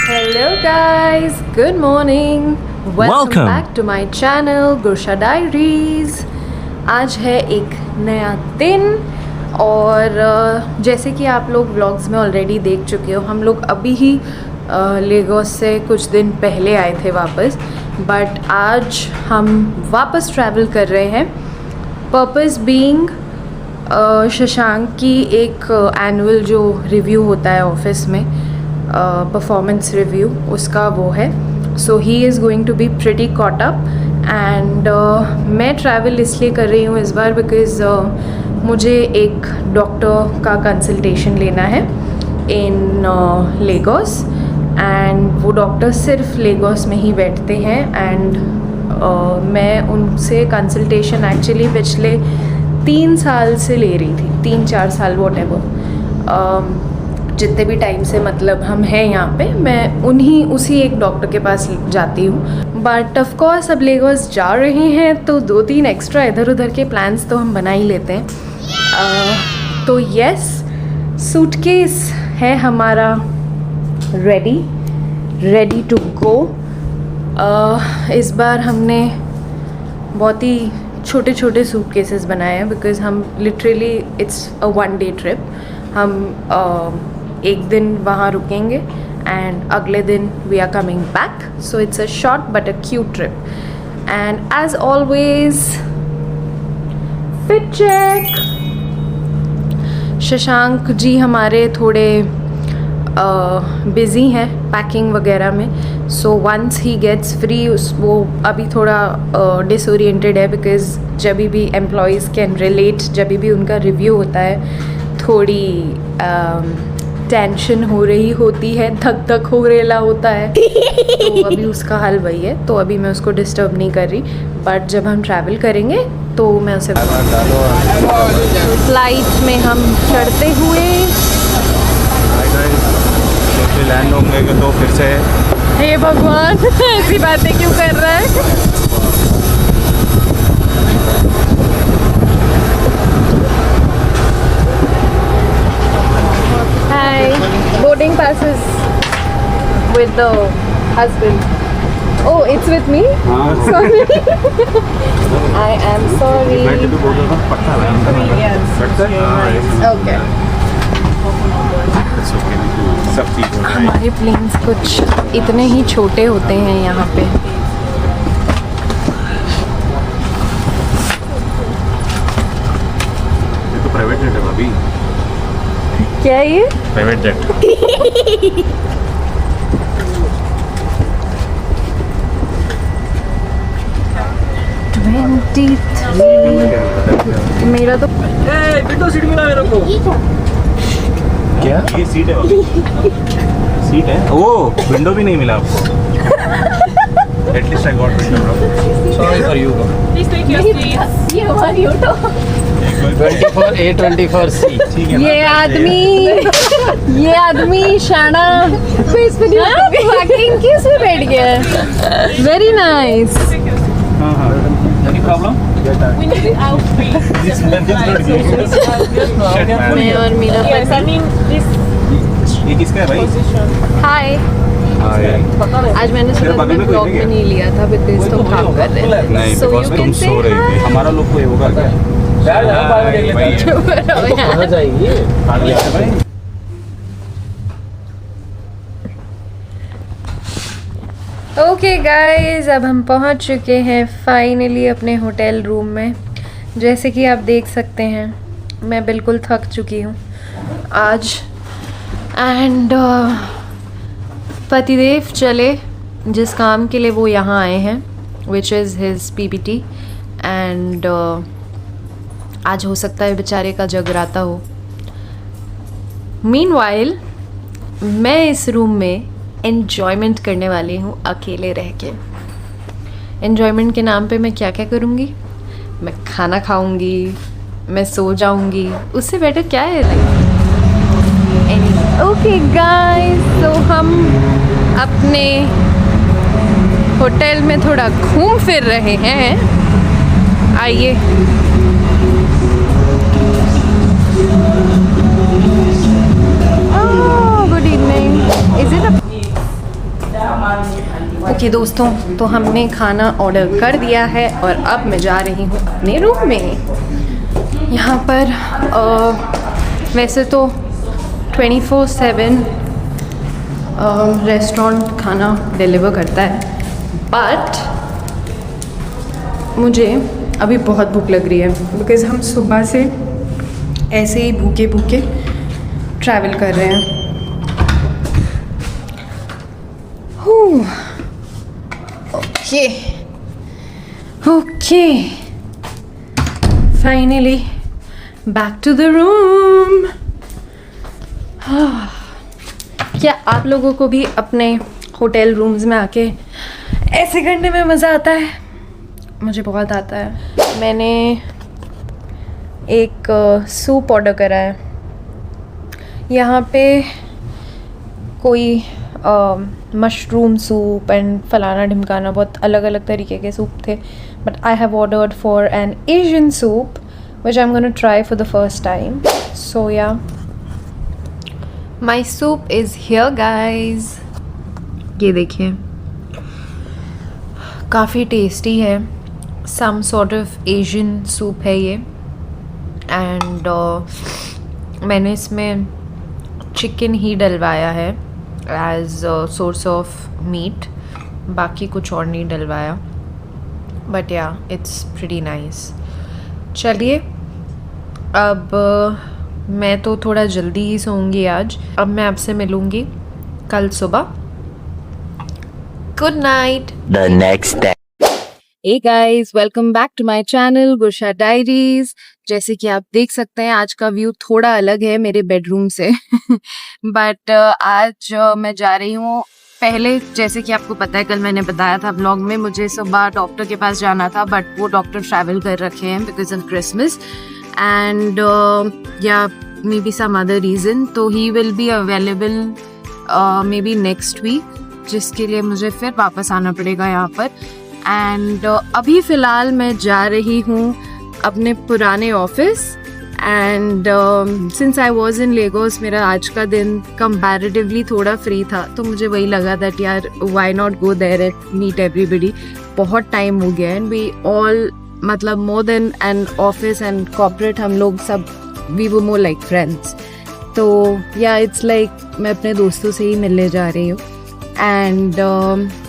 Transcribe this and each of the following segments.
Hello guys, good morning. Welcome back to my channel Gursha Diaries. आज है एक नया दिन और जैसे कि आप लोग व्लॉग्स में ऑलरेडी देख चुके हो, हम लोग अभी ही लेगोस से कुछ दिन पहले आए थे वापस, बट आज हम वापस ट्रैवल कर रहे हैं। पर्पस बीइंग शशांक की एक एनुअल जो रिव्यू होता है ऑफिस में, परफॉर्मेंस रिव्यू, उसका वो है। So he is going to be pretty caught up and मैं ट्रैवल इसलिए कर रही हूँ इस बार बिकॉज़ मुझे एक डॉक्टर का कंसल्टेशन लेना है इन लेगोस एंड वो डॉक्टर सिर्फ लेगोस में ही बैठते हैं एंड मैं उनसे कंसल्टेशन एक्चुअली पिछले 3 साल से ले रही थी, 3-4 साल वॉटेवर, जितने भी टाइम से मतलब हम हैं यहाँ पे, मैं उसी एक डॉक्टर के पास जाती हूँ। बट ऑफ कोर्स अब लेगोस जा रहे हैं तो 2-3 एक्स्ट्रा इधर उधर के प्लान्स तो हम बना ही लेते हैं। तो यस, सूटकेस है हमारा रेडी टू गो। इस बार हमने बहुत ही छोटे छोटे सूटकेसेस बनाए हैं बिकॉज़ हम literally it's a 1 day trip. हम एक दिन वहाँ रुकेंगे एंड अगले दिन we are coming back, so it's a short but a cute trip. And as always fit check. Shashank ji हमारे थोड़े बिज़ी हैं पैकिंग वगैरह में, so once he gets free वो अभी थोड़ा डिसोरिएंटेड है बिकॉज़ जब भी एम्प्लॉयज़ कैन रिलेट, जब भी उनका रिव्यू होता है थोड़ी टेंशन हो रही होती है, धक हो रेला होता है तो अभी उसका हाल वही है, तो अभी मैं उसको डिस्टर्ब नहीं कर रही। बट जब हम ट्रैवल करेंगे तो मैं उसे फ्लाइट में हम चढ़ते हुए लैंड होंगे तो फिर से, हे भगवान ऐसी बातें क्यों कर रहा है। Boarding passes with the husband. Oh, it's with me? Sorry. I am sorry. Okay. हमारे प्लेन्स कुछ इतने ही छोटे होते हैं यहाँ पे। ये तो प्राइवेट जेट है भाभी। क्या है ये? Private jet. मेरा तो विंडो सीट मिला मेरे को। क्या ये सीट है भाभी? सीट है? ओ विंडो भी नहीं मिला आपको। At least I got window. Sorry for you. Please take your seats. ये हमारी ऑटो। 24A 24C। ये आदमी शाना वॉकिंग किस में बैठ गया है। Very nice. Any problem? We need it out free. मैं और मेरा Yes, I mean this ये किसका है भाई? position. हाय। आज मैंने सुबह में ब्लॉग में नहीं लिया था बिकॉज़ तुम काम कर रहे थे। नहीं, So बिकॉज़ you तुम can say सो रही थी। हमारा लोग कोई होगा क्या? कहाँ जाएगी? ओके गाइस, अब हम पहुंच चुके हैं फाइनली अपने होटल रूम में। जैसे कि आप देख सकते हैं मैं बिल्कुल थक चुकी हूँ आज एंड पतिदेव चले जिस काम के लिए वो यहाँ आए हैं, which is his PPT and आज हो सकता है बेचारे का जगराता हो। मीनवाइल मैं इस रूम में एन्जॉयमेंट करने वाली हूँ अकेले रह के। एन्जॉयमेंट के नाम पे मैं क्या क्या करूँगी? मैं खाना खाऊँगी, मैं सो जाऊँगी, उससे बेटर क्या है लाइफ। ओके गाइस, तो हम अपने होटल में थोड़ा घूम फिर रहे हैं। आइए। Good evening. Is it okay दोस्तों, तो हमने खाना ऑर्डर कर दिया है और अब मैं जा रही हूँ अपने रूम में। यहाँ पर वैसे तो 24/7 रेस्टोरेंट खाना डिलीवर करता है, बट मुझे अभी बहुत भूख लग रही है बिकॉज़ हम सुबह से ऐसे ही भूखे भूखे ट्रैवल कर रहे हैं। Okay okay, finally back to the room. क्या आप लोगों को भी अपने होटल रूम्स में आके ऐसे करने में मज़ा आता है? मुझे बहुत आता है। मैंने एक सूप ऑर्डर करा है। यहाँ पे कोई मशरूम सूप एंड फलाना ढिमकाना बहुत अलग अलग तरीके के सूप थे, but I have ordered for an Asian soup which I am gonna try for the first time. So yeah, my soup is here guys. ये देखिए, काफ़ी टेस्टी है। Some sort of Asian soup है ये, and मैंने इसमें chicken ही डलवाया है as source of meat, बाकी कुछ और नहीं डलवाया, बट या इट्स प्रीटी नाइस। चलिए, अब मैं तो थोड़ा जल्दी ही सोऊंगी आज। अब मैं आपसे मिलूँगी कल सुबह। Good night. The next day. Hey guys, welcome back to my channel Gursha diaries. जैसे कि आप देख सकते हैं, आज का व्यू थोड़ा अलग है मेरे बेडरूम से बट आज मैं जा रही हूँ। पहले जैसे कि आपको पता है, कल मैंने बताया था व्लॉग में, मुझे सुबह डॉक्टर के पास जाना था, बट वो डॉक्टर ट्रैवल कर रखे हैं बिकॉज ऑफ क्रिसमस एंड या may be some other reason, तो he will be available may be next week, जिसके लिए मुझे फिर वापस आना पड़ेगा यहाँ पर। एंड अभी फ़िलहाल मैं जा रही हूँ अपने पुराने office, and since I was in Lagos, मेरा आज का दिन कंपैरेटिवली थोड़ा फ्री था, तो मुझे वही लगा दैट यार why not go there and meet everybody. बहुत टाइम हो गया एंड वी ऑल, मतलब more than an office and corporate, हम लोग सब वी वो मोर लाइक फ्रेंड्स। तो या इट्स लाइक मैं अपने दोस्तों से ही मिलने जा रही हूँ एंड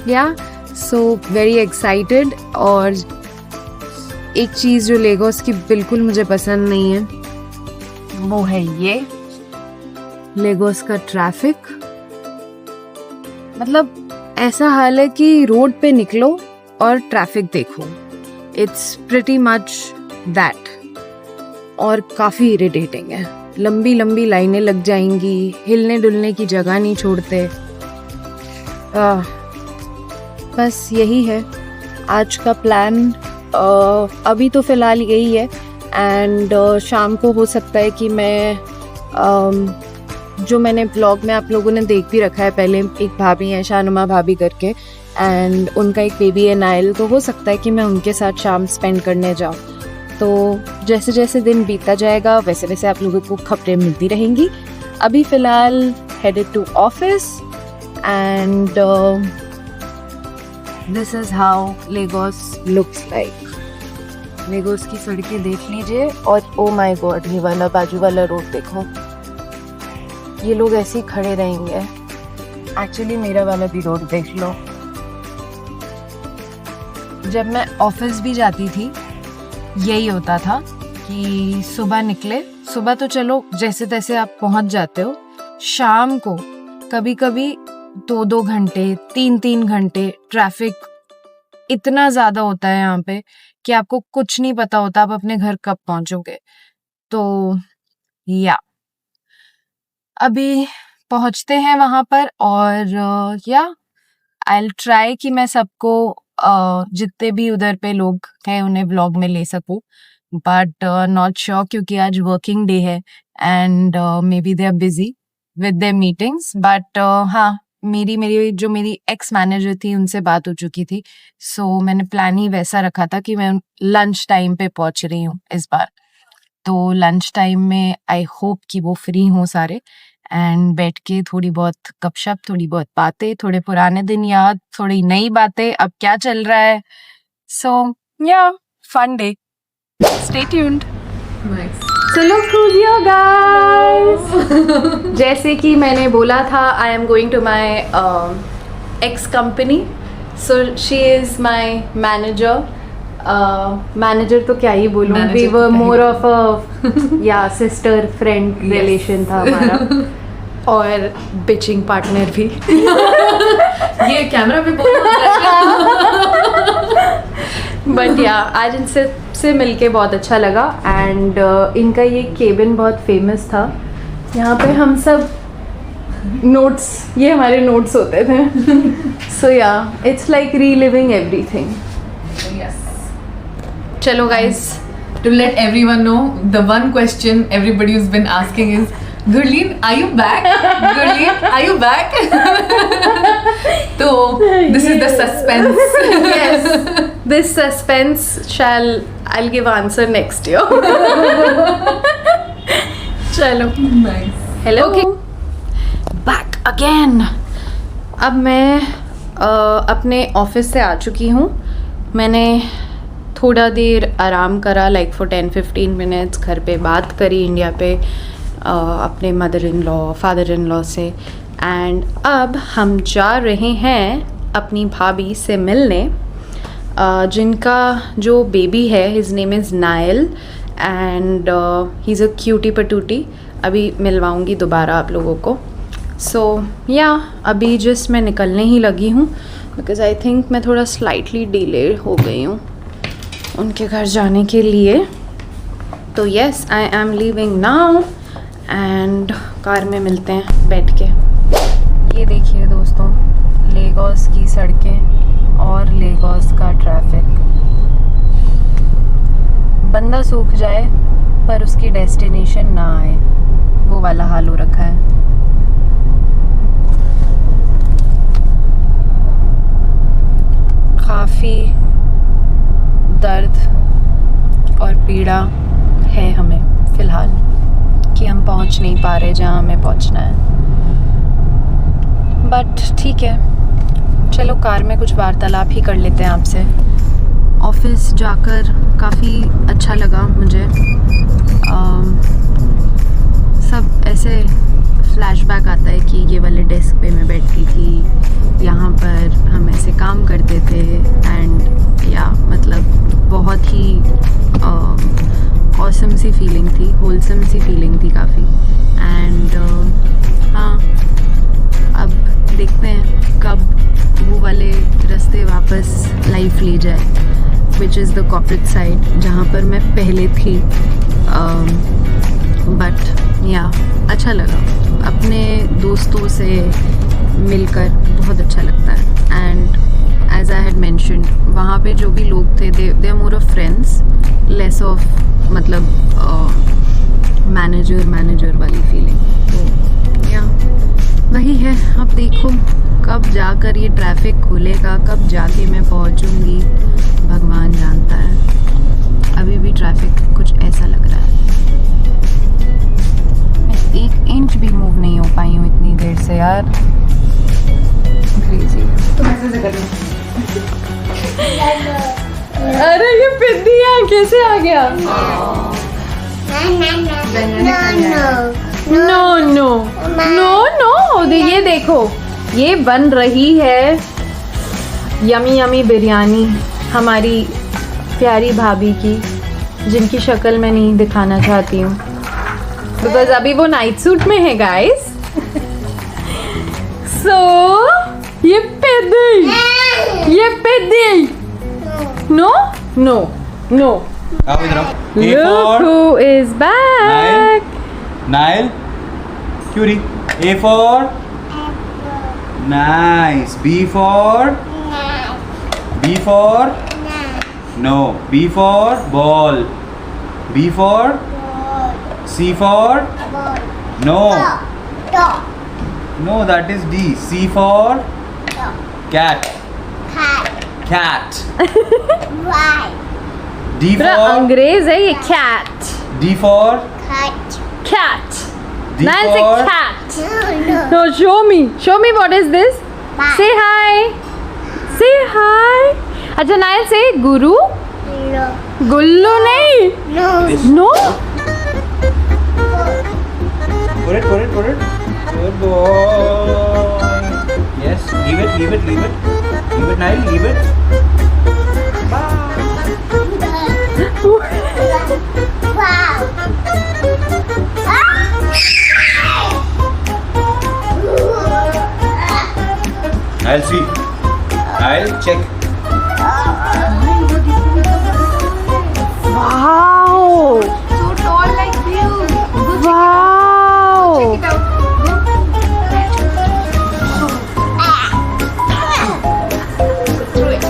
या सो वेरी एक्साइटेड। और एक चीज़ जो लेगोस की बिल्कुल मुझे पसंद नहीं है, वो है ये लेगोस का ट्रैफिक। मतलब ऐसा हाल है कि रोड पे निकलो और ट्रैफिक देखो, इट्स प्रिटी मच दैट, और काफ़ी इरिटेटिंग है। लंबी लंबी लाइनें लग जाएंगी, हिलने डुलने की जगह नहीं छोड़ते। बस यही है आज का प्लान। अभी तो फ़िलहाल यही है, एंड शाम को हो सकता है कि मैं जो मैंने ब्लॉग में आप लोगों ने देख भी रखा है पहले, एक भाभी हैं शानुमा भाभी करके, एंड उनका एक बेबी है नाइल, तो हो सकता है कि मैं उनके साथ शाम स्पेंड करने जाऊँ। तो जैसे जैसे दिन बीता जाएगा वैसे वैसे आप लोगों को खबरें मिलती रहेंगी। अभी फ़िलहाल headed to office, and this is how Lagos looks like. Lagos की सड़कें देख लीजिए, और ओ माय गॉड, ये वाला बाजू वाला रोड देखो, ये लोग ऐसे ही खड़े रहेंगे। एक्चुअली मेरा वाला भी रोड देख लो। जब मैं ऑफिस भी जाती थी यही होता था कि सुबह निकले, सुबह तो चलो जैसे तैसे आप पहुंच जाते हो, शाम को कभी कभी 2-2 घंटे 3-3 घंटे ट्रैफिक इतना ज़्यादा होता है यहाँ पे कि आपको कुछ नहीं पता होता आप अपने घर कब पहुँचोगे। तो या अभी पहुँचते हैं वहाँ पर, और या आई विल ट्राई कि मैं सबको जितने भी उधर पे लोग हैं उन्हें व्लॉग में ले सकूँ, बट नॉट श्योर क्योंकि आज वर्किंग डे है and maybe they are busy with their meetings. But हाँ, मेरी एक्स मैनेजर थी, उनसे बात हो चुकी थी, सो मैंने प्लान ही वैसा रखा था कि मैं लंच टाइम पे पहुंच रही हूँ इस बार। तो लंच टाइम में आई होप कि वो फ्री हों सारे, एंड बैठ के थोड़ी बहुत गपशप, थोड़ी बहुत बातें, थोड़े पुराने दिन याद, थोड़ी नई बातें, अब क्या चल रहा है. So yeah fun day. Stay tuned. So look who's here guys. जैसे कि मैंने बोला था, I am going to my ex company. So she is my manager. Manager तो क्या ही बोलूँ, we were more of a sister friend relation था हमारा. और bitching partner भी. ये कैमरा पे बोल. बट या आज इनसे मिलके बहुत अच्छा लगा. एंड इनका ये केबिन बहुत फेमस था. यहाँ पे हम सब नोट्स, ये हमारे नोट्स होते थे. सो या इट्स लाइक रीलिविंग एवरीथिंग. चलो guys, To let everyone know, the one question everybody has been asking is, Gurleen, are you back? Gurleen, are you back? So this is the suspense. yes, this suspense I'll give answer next year. चलो. Nice. Hello. Back again. अब मैं अपने office से आ चुकी हूँ. मैंने थोड़ा देर आराम करा, लाइक फॉर 10-15 मिनट्स. घर पे बात करी इंडिया पे अपने mother in law, father in law से. एंड अब हम जा रहे हैं अपनी भाभी से मिलने, जिनका जो बेबी है, his name is Niall. And he is a cutie patootie. अभी मिलवाऊंगी दोबारा आप लोगों को. सो या अभी जस्ट मैं निकलने ही लगी हूँ, बिकॉज़ आई थिंक मैं थोड़ा स्लाइटली डिले हो गई हूँ उनके घर जाने के लिए. तो yes, I am leaving now. And car में मिलते हैं बैठ के. ये देखिए दोस्तों, लेगोस की सड़कें और लेगोस का ट्रैफिक. बंदा सूख जाए पर उसकी डेस्टिनेशन ना आए, वो वाला हाल हो रखा है. काफ़ी दर्द और पीड़ा है हमें फ़िलहाल कि हम पहुंच नहीं पा रहे जहां हमें पहुंचना है. बट ठीक है, चलो कार में कुछ वार्तालाप ही कर लेते हैं आपसे. ऑफिस जाकर काफ़ी अच्छा लगा मुझे. सब ऐसे फ्लैशबैक आता है कि ये वाले डेस्क पे मैं बैठती थी, यहाँ पर हम ऐसे काम करते थे. एंड या मतलब बहुत ही ऑसम सी फीलिंग थी, होलसम सी फीलिंग थी काफ़ी. एंड हाँ, अब देखते हैं कब वो वाले रास्ते वापस लाइफ ले जाए, which is the corporate side, जहाँ पर मैं पहले थी. बट या अच्छा लगा, अपने दोस्तों से मिलकर बहुत अच्छा लगता है. And as I had mentioned, वहाँ पे जो भी लोग थे, they are more of friends, less of मतलब मैनेजर वाली फीलिंग. तो या वही है. अब देखो कब जाकर ये ट्रैफिक खुलेगा, कब जाके मैं पहुँचूँगी, भगवान जानता है. अभी भी ट्रैफिक कुछ ऐसा लग रहा है. मैं 1 इंच भी मूव नहीं हो पाई हूँ इतनी देर से यार. क्रेजी. तो मैसेज कर लो. अरे ये पिद्दी यहाँ कैसे आ गया? No no no no. ये देखो, ये बन रही है यमी यमी बिरयानी हमारी प्यारी भाभी की, जिनकी शक्ल मैं नहीं दिखाना चाहती हूँ बिकॉज अभी वो नाइट सूट में है गाइस. सो ये पिद्दी no no no. Look who is back. Nile, Curie. A for nice. B for no. B for ball. B for C for no. No, that is D. C for cat. D पूरा for अंग्रेज है ये. Cat. D for cat. Niall's a cat. No, show me. Show me what is this. Say hi. Say hi. अच्छा Niall say Guru. गुल्लू नहीं. No. Put it. Good boy. Yes. Leave it. Leave it, Niall. Leave it. I'll see. I'll check. Wow. So tall like you. Wow. Check it out. Throw it.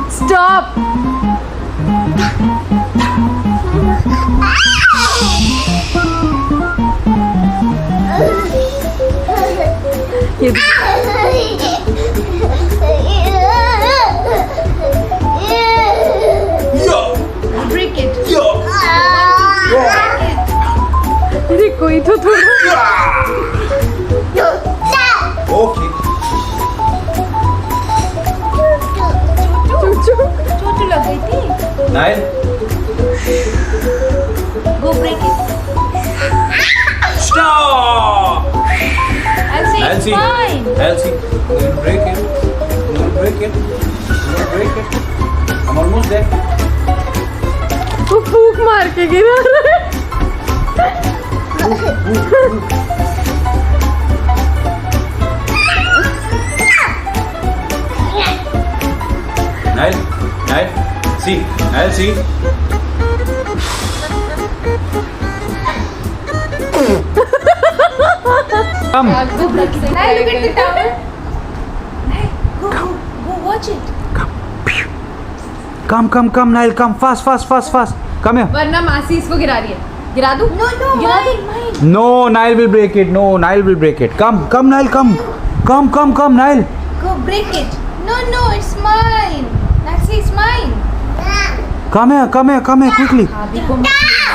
Stop. Break it. अरे कोई तो थोड़ा. Okay. चोट लग गई थी. Niall. Go break it. Stop. I'll say it's fine. Elsie, you'll break it. I'm almost there. वो फूक मार के गिरा रहा है. Niall, see, Niall, see. Come. Niall, look at the towel. Go watch it. Come, Niall, come. Fast. Come here. वरना मासी इसको गिरा रही है. गिरा दूं? No, mine. No, Niall will break it. Come, Niall, come, Niall. Go break it. No, it's mine. Nancy, it's mine. Come here, quickly.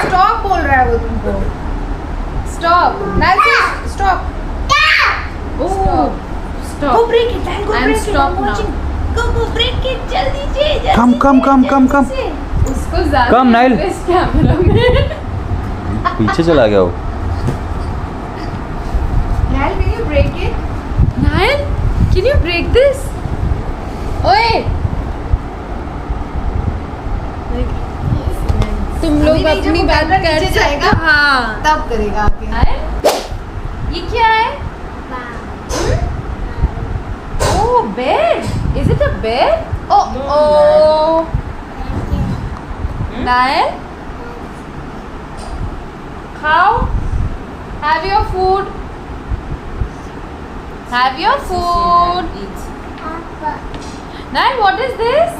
Stop बोल रहा है वो तुमको. Stop. Nancy, stop. Oh, stop. Go break it. Go I'm break it. stopped I'm now. watching. Go break it. जल्दी से. Come. उसको ज़्यादा Come, Niall. इस कैमरा में. पीछे चला गया वो. Niall, will you break it? Niall, can you break this? ओए. तुम लोग अभी नहीं, अपनी जब बात कैमरा कर नीचे जाएगा, सकते. हाँ. तब करेगा आके. Niall, ये क्या है? Oh, bed. Is it a bed? Oh. Niall, how? Have your food. Niall, what is this?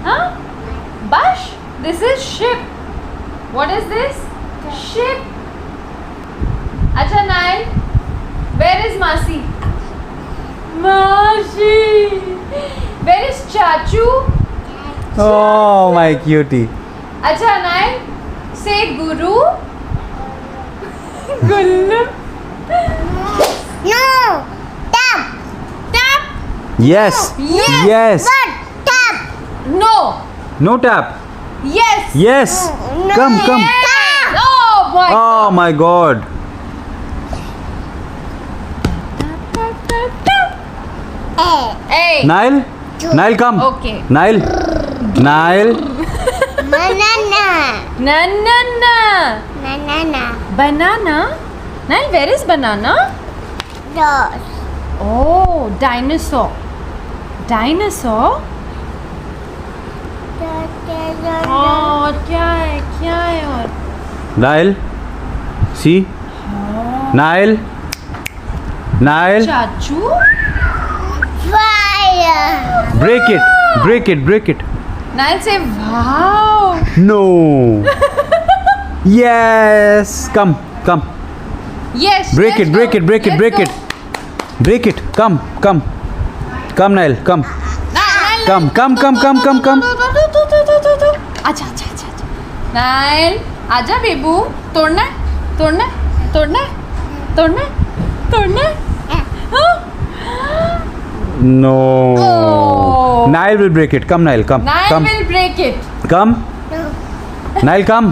Huh? Bush? This is ship. What is this? Ship. Acha, Niall, where is Masi? Where is Chachu? Oh, my cutie. Acha, Niall, say Guru. Gullu. Tap. Yes. No. No tap. Yes. Come. Yes. Oh my Oh my God. Hey. Niall, come. Okay. Niall. Banana. Niall, where is banana? Oh, dinosaur. और क्या है और? Niall, see. Niall. चाचू. Break it. Break it, break it. Nail say wow. No. Yes. Come. Yes. Break let's it, break go. it, break it, Let's break go. it. Break it. Come, Nail. Come. Nail. Come. अच्छा. Nail, आजा बेबू. तोड़ना है? हाँ? No. Oh. Nail will break it. Come, Nail. Come. Nail Come. will break it. Come. Nail, come.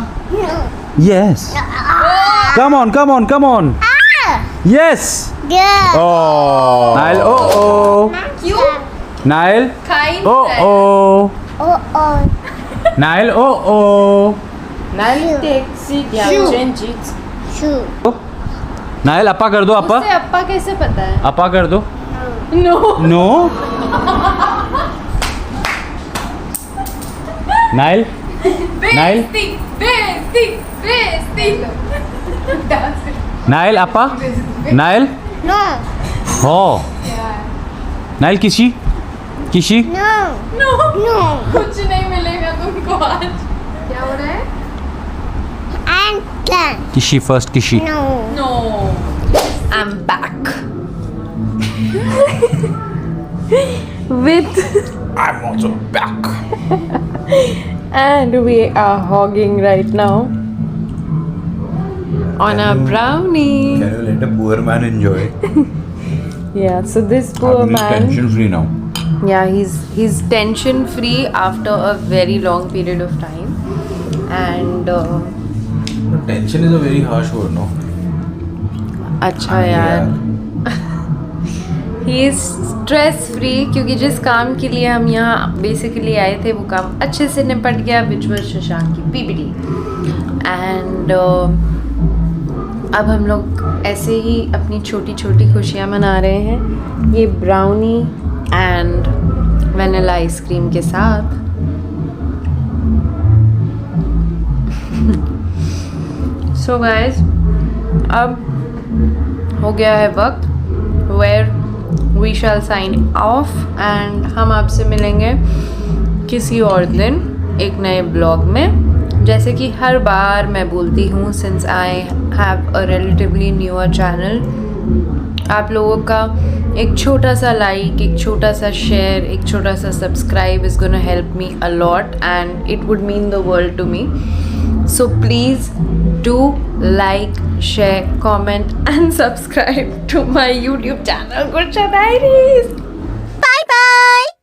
Yes. Come on. Yes. Oh. Nail. Oh. क्यों? Nail. Kind. Oh. Nail. Oh. Nail take seat, yeah, change it. Niall अपा कर दो अपा. उसे अप्पा कैसे पता है? अपा कर दो. No. नायल. बेइज्जती. नायल अपा. नायल. हो. नायल किसी. No. कुछ नहीं मिलेगा तुमको आज. क्या हो रहा है? किसी first किसी. No. I'm back. With I'm also back. and we are hogging right now on a brownie. Can you let a poor man enjoy? Yeah, so this poor I'm man. tension free now. Yeah, he's tension free after a very long period of time, and Tension is a very harsh word, no? अच्छा यार. He is stress free क्योंकि जिस काम के लिए हम यहाँ basically आए थे वो काम अच्छे से निपट गया, विच वॉज शशांक की पीपीटी. एंड अब हम लोग ऐसे ही अपनी छोटी छोटी खुशियाँ मना रहे हैं ये ब्राउनी एंड वनीला आइसक्रीम के साथ. सो गाइस, अब हो गया है वक्त where we shall sign off and हम आपसे मिलेंगे किसी और दिन एक नए ब्लॉग में. जैसे कि हर बार मैं बोलती हूँ, since I have a relatively newer channel, आप लोगों का एक छोटा सा लाइक, एक छोटा सा शेयर, एक छोटा सा subscribe is gonna help me a lot and it would mean the world to me. So please do like, share, comment and subscribe to my YouTube channel Gursha Diaries. Bye bye.